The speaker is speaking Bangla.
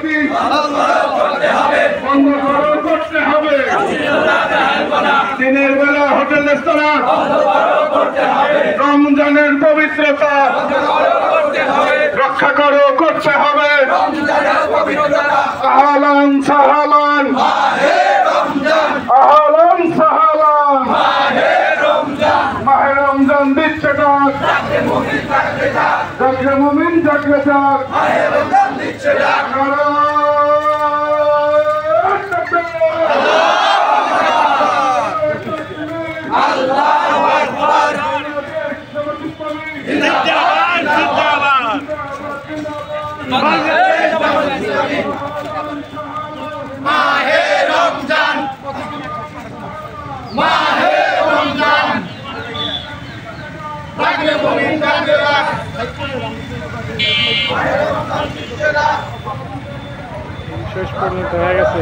দুর্নীতি বন্ধ করতে হবে। দিনের বেলা হোটেল রেস্তোরাঁ, রমজানের পবিত্রতা রক্ষা করতে হবে। আহলান সাহলান, আহলান সাহলান, মাহে রমজান দিচ্ছে ডাক, জাগরে মুমিন জাগরে জাগ। মাহে রমজান, মাহে রমজান, জাগরে মুমিন জাগরে জাগ। শেষ পর্যন্ত হয়ে গেছে।